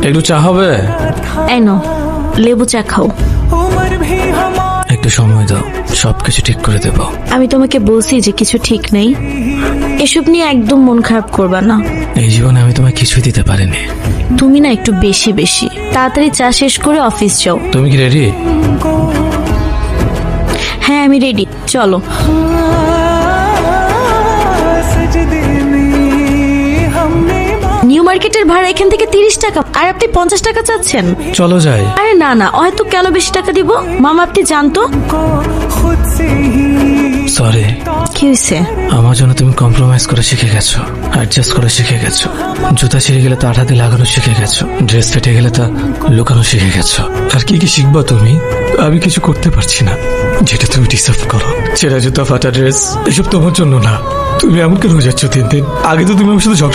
একটু চা হবে? এই নাও, লেবু চা খাও। একটু সময় দাও, সবকিছু ঠিক করে দেব। আমি তোমাকে বলছি যে কিছু ঠিক নেই, এসব নিয়ে একদম মন খারাপ করবা না। এই জীবনে আমি তোমায় কিছুই দিতে পারিনি। তুমি না একটু বেশি বেশি তাড়াতাড়ি চা শেষ করে অফিস যাও। তুমি কি রেডি? হ্যাঁ আমি রেডি, চলো। নিউ মার্কেটের ভাড়া এখান থেকে 30 টাকা, আর আপনি 50 টাকা চাচ্ছেন। চলো যাই। আরে না না, হয়তো কেন বেশি টাকা দিব। মামা আপনি জানতো। সরি। কি হয়েছে? আমার জন্য তুমি কম্প্রোমাইজ করে শিখে গেছো, অ্যাডজাস্ট করে শিখে গেছো। জুতা ছিঁড়ে গেলে তা আঠা দিয়ে লাগানো শিখে গেছো, ড্রেস ফেটে গেলে তা লুকানো শিখে গেছো। আর কি কি শিখবা তুমি? আমি কিছু করতে পারছি না যেটা তুমি ডিসার্ভ করো। ছেঁড়া জুতা, ফাটা ড্রেস, এসব তোমার জন্য না। তুমি এমন কেন হয়ে যাচ্ছ দিন দিন? আগে তো তুমি আমার সাথে ঝগড়া